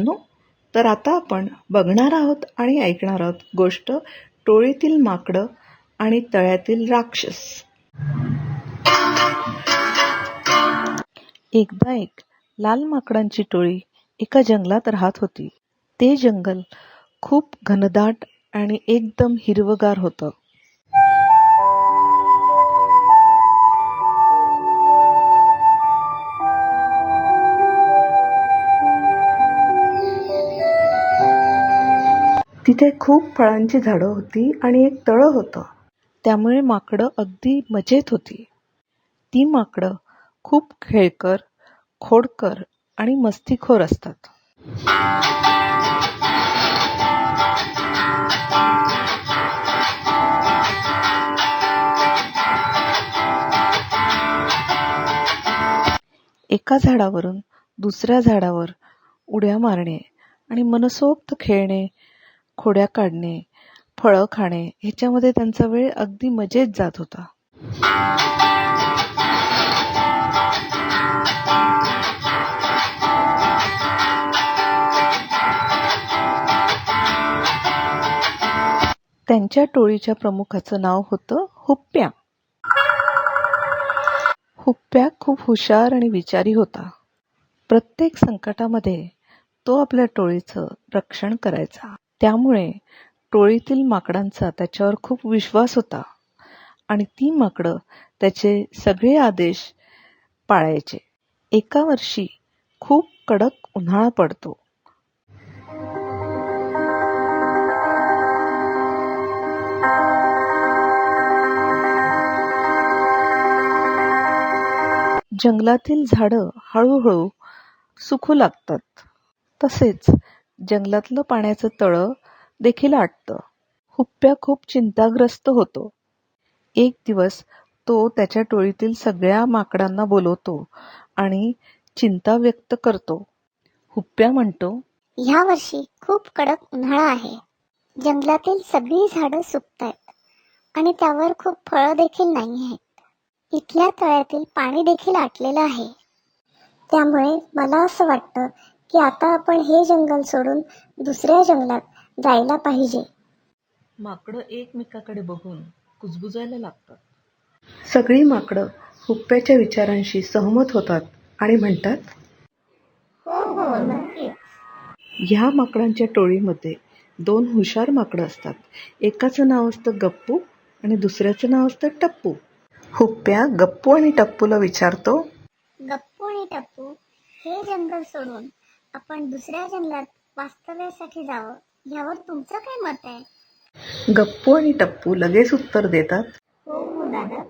No तर आता आपण बघणार आहोत आणि ऐकणार आहोत गोष्ट टोळीतील माकडं आणि तळ्यातील राक्षस. एकदा एक लाल माकडांची टोळी एका जंगलात राहत होती. ते जंगल खूप घनदाट आणि एकदम हिरवगार होतं. तिथे खूप फळांची झाडं होती आणि एक तळं होतं. त्यामुळे माकडं अगदी मजेत होती. ती माकडं खूप खेळकर, खोडकर आणि मस्तीखोर असतात. एका झाडावरून दुसऱ्या झाडावर उड्या मारणे आणि मनसोक्त खेळणे, खोड्या काढणे, फळं खाणे ह्याच्यामध्ये त्यांचा वेळ अगदी मजेत जात होता. त्यांच्या टोळीच्या प्रमुखाचं नाव होतं हुप्प्या. हुप्प्या खूप हुशार आणि विचारी होता. प्रत्येक संकटामध्ये तो आपल्या टोळीचं रक्षण करायचा. त्यामुळे टोळीतील माकडांचा त्याच्यावर खूप विश्वास होता आणि ती माकडं त्याचे सगळे आदेश पाळायचे. एका वर्षी खूप कडक उन्हाळा पडतो. जंगलातील झाडं हळूहळू सुकू लागतात. तसेच जंगलातलं पाण्याचं तळं देखील आटतं. हुप्प्या खूप चिंताग्रस्त होतो. एक दिवस तो त्याच्या टोळीतील सगळ्या माकडांना बोलवतो आणि चिंता व्यक्त करतो. हुप्प्या म्हणतो, ह्या वर्षी खूप कडक उन्हाळा आहे. जंगलातील सगळी झाडं सुकतायत आणि त्यावर खूप फळं देखील नाही आहेत. इथल्या तळ्यातील पाणी देखील आटलेलं आहे. त्यामुळे मला असं वाटतं की आता आपण हे जंगल सोडून दुसऱ्या जंगलात जायला पाहिजे. माकडं एकमेकाकडे बघून कुजबुजायला लागतात. सगळी माकडं हुप्प्याच्या विचारांशी सहमत होतात आणि म्हणतात, हो नक्कीच. ह्या माकडांच्या टोळीमध्ये 2 हुशार माकडं असतात. एकाचं नाव असतं गप्पू आणि दुसऱ्याचं नाव असतं टप्पू. हुप्प्या गप्पू आणि टप्पूला विचारतो, गप्पू आणि टप्पू, हे जंगल सोडून आपण दुसऱ्या जंगलात वास्तव्यासाठी जावं, यावर तुमचं काय मत आहे? गप्पू आणि टप्पू लगेच उत्तर देतात, हो दादा,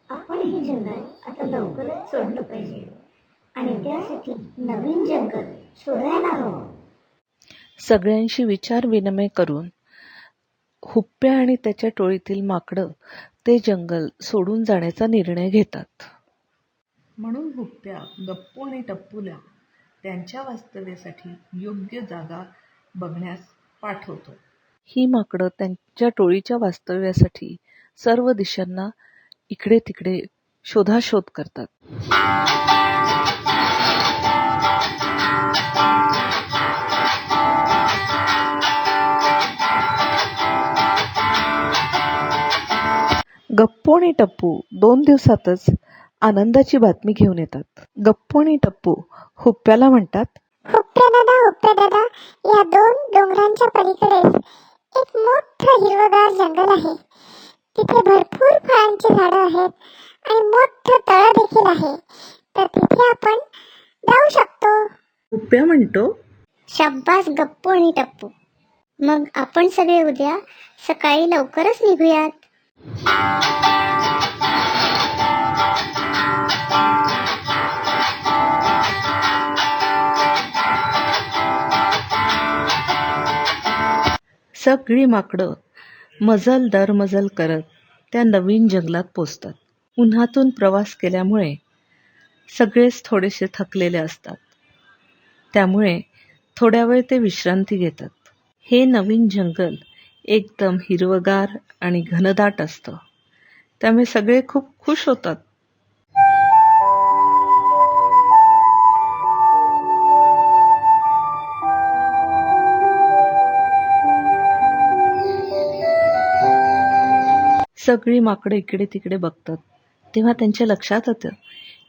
आपण हे जंगल आता लवकरच सोडलं पाहिजे आणि त्यासाठी नवीन जंगल शोधायला हवं. सगळ्यांशी विचार विनिमय करून हुप्प्या आणि त्याच्या टोळीतील माकडं ते जंगल सोडून जाण्याचा निर्णय घेतात. म्हणून हुप्प्या गप्पू आणि टप्पूला त्यांच्या वास्तव्यासाठी योग्य जागा बघण्यास पाठवतो. ही माकडं त्यांच्या टोळीच्या वास्तव्यासाठी सर्व दिशांना इकडे तिकडे शोधाशोध करतात. गप्पू आणि टप्पू 2 दिवसातच आनंदाची बातमी घेऊन येतात. गप्पू आणि टप्पू हुप्प्याला म्हणतात, हुप्प्या दादा, या 2 डोंगरांच्या पलीकडे एक मोठं हिरवगार जंगल आहे. तिथे भरपूर फळांची झाडं आहेत आणि मोठं तळं देखील आहे. तर तिथे आपण जाऊ शकतो. हुप्प्या म्हणतो, शाब्बास गप्पू आणि टप्पू, मग आपण सगळे उद्या सकाळी लवकरच निघूयात. सगळी माकडं मजल दर मजल करत त्या नवीन जंगलात पोचतात. उन्हातून प्रवास केल्यामुळे सगळेच थोडेसे थकलेले असतात. त्यामुळे थोड्या वेळ ते विश्रांती घेतात. हे नवीन जंगल एकदम हिरवगार आणि घनदाट असतं. त्यामुळे सगळे खूप खुश होतात. सगळी माकडं इकडे तिकडे बघतात. तेव्हा त्यांच्या लक्षात येतं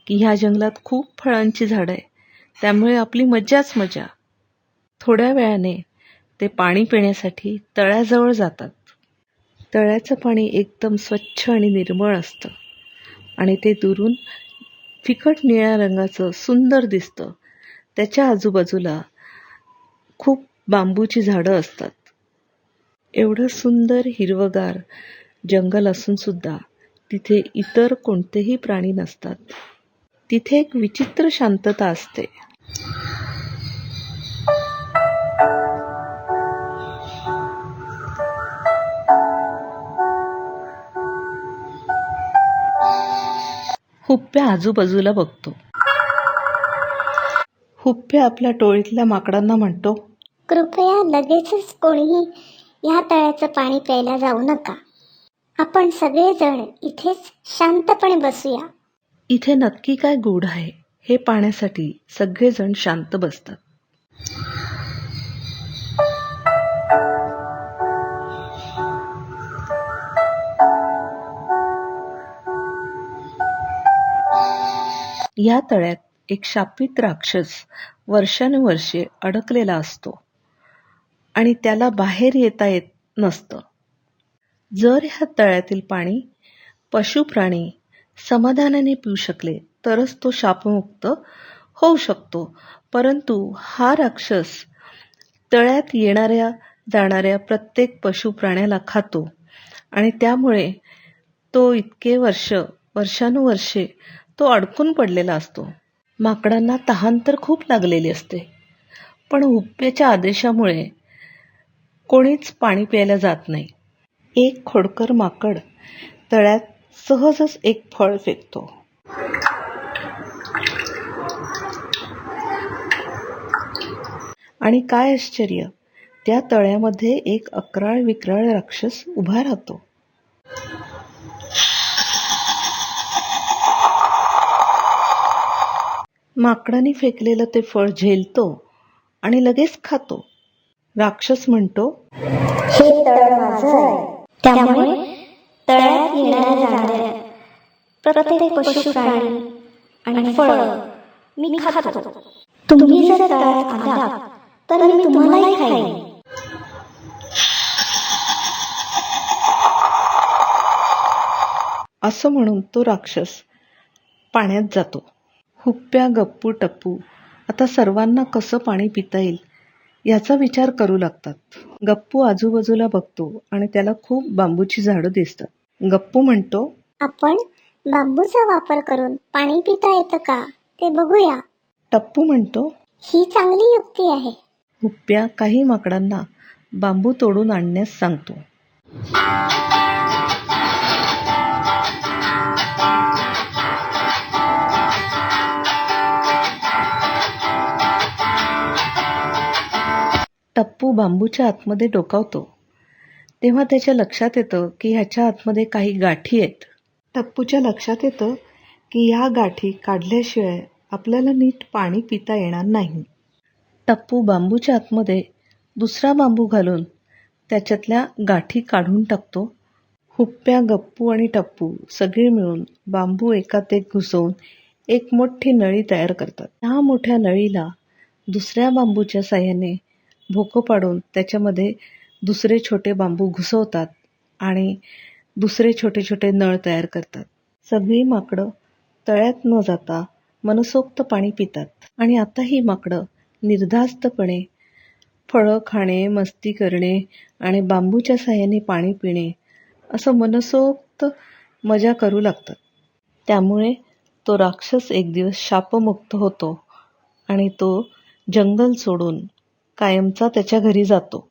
की ह्या जंगलात खूप फळांची झाडं आहे, त्यामुळे आपली मज्जाच मजा. थोड्या वेळाने ते पाणी पिण्यासाठी तळ्याजवळ जातात. तळ्याचं पाणी एकदम स्वच्छ आणि निर्मळ असतं आणि ते दुरून फिकट निळ्या रंगाचं सुंदर दिसतं. त्याच्या आजूबाजूला खूप बांबूची झाडं असतात. एवढं सुंदर हिरवगार जंगल असून सुद्धा तिथे इतर कोणतेही प्राणी नसतात. तिथे एक विचित्र शांतता असते. हुप्प्या आजूबाजूला बघतो. हुप्प्या आपल्या टोळीतल्या माकडांना म्हणतो, कृपया लगेचच कोणीही या तळ्याचं पाणी प्यायला जाऊ नका. आपण सगळेजण इथेच शांतपणे बसूया. इथे नक्की काय गूढ आहे हे पाहण्यासाठी सगळेजण शांत बसतात. या तळ्यात एक शापित राक्षस वर्षानुवर्षे अडकलेला असतो आणि त्याला बाहेर येता येत नसतं. जर ह्या तळ्यातील पाणी पशुप्राणी समाधानाने पिऊ शकले तरच तो शापमुक्त होऊ शकतो. परंतु हा राक्षस तळ्यात येणाऱ्या जाणाऱ्या प्रत्येक पशुप्राण्याला खातो आणि त्यामुळे तो इतके वर्षानुवर्षे तो अडकून पडलेला असतो. माकडांना तहान तर खूप लागलेली असते, पण हुप्प्याच्या आदेशामुळे कोणीच पाणी प्यायला जात नाही. एक खोडकर माकड तळ्यात सहजच एक फळ फेकतो. आणि काय आश्चर्य, त्या तळ्यामध्ये एक अक्राळ विक्राळ राक्षस उभा राहतो. माकडाने फेकलेलं ते फळ झेलतो आणि लगेच खातो. राक्षस म्हणतो, हे तळ माझं आहे, त्यामुळे तळ्यात येणाऱ्या जाणाऱ्या प्रत्येक पशु प्राणी आणि फळ मी खातो. तुम्ही जर तळ्यात आलात तर मी तुम्हालाही खाईन. असं म्हणून तो राक्षस पाण्यात जातो. हुप्प्या, गप्पू, टप्पू आता सर्वांना कसं पाणी पिता येईल याचा विचार करू लागतात. गप्पू आजूबाजूला बघतो आणि त्याला खूप बांबूची झाडं दिसतात. गप्पू म्हणतो, आपण बांबूचा वापर करून पाणी पिता येतं का ते बघूया. टप्पू म्हणतो, ही चांगली युक्ती आहे. हुप्प्या काही माकडांना बांबू तोडून आणण्यास सांगतो. टप्पू बांबूच्या आतमध्ये डोकावतो तेव्हा त्याच्या लक्षात येतं की ह्याच्या आतमध्ये काही गाठी आहेत. टप्पूच्या लक्षात येतं की ह्या गाठी काढल्याशिवाय आपल्याला नीट पाणी पिता येणार नाही. टप्पू बांबूच्या आतमध्ये दुसरा बांबू घालून त्याच्यातल्या गाठी काढून टाकतो. हुप्प्या, गप्पू आणि टप्पू सगळे मिळून बांबू एकात एक घुसवून एक मोठी नळी तयार करतात. ह्या मोठ्या नळीला दुसऱ्या बांबूच्या साह्याने भोकं पाडून त्याच्यामध्ये दुसरे छोटे बांबू घुसवतात आणि दुसरे छोटे छोटे नळ तयार करतात. सगळी माकडं तळ्यात न जाता मनसोक्त पाणी पितात आणि आता ही माकडं निर्धास्तपणे फळं खाणे, मस्ती करणे आणि बांबूच्या साह्याने पाणी पिणे असं मनसोक्त मजा करू लागतात. त्यामुळे तो राक्षस एक दिवस शापमुक्त होतो आणि तो जंगल सोडून कायमचा त्याच्या घरी जातो.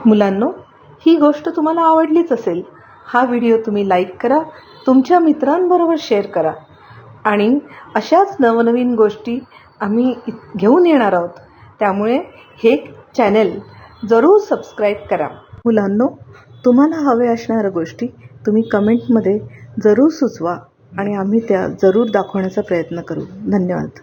मुलांनो, ही गोष्ट तुम्हाला आवडलीच असेल. हा व्हिडिओ तुम्ही लाईक करा, तुमच्या मित्रांबरोबर शेअर करा आणि अशाच नवनवीन गोष्टी आम्ही घेऊन येणार आहोत. त्यामुळे हे चॅनल जरूर सबस्क्राईब करा. मुलांनो, तुम्हाला हवे असणाऱ्या गोष्टी तुम्ही कमेंटमध्ये जरूर सुचवा आणि आम्ही त्या जरूर दाखवण्याचा प्रयत्न करू. धन्यवाद.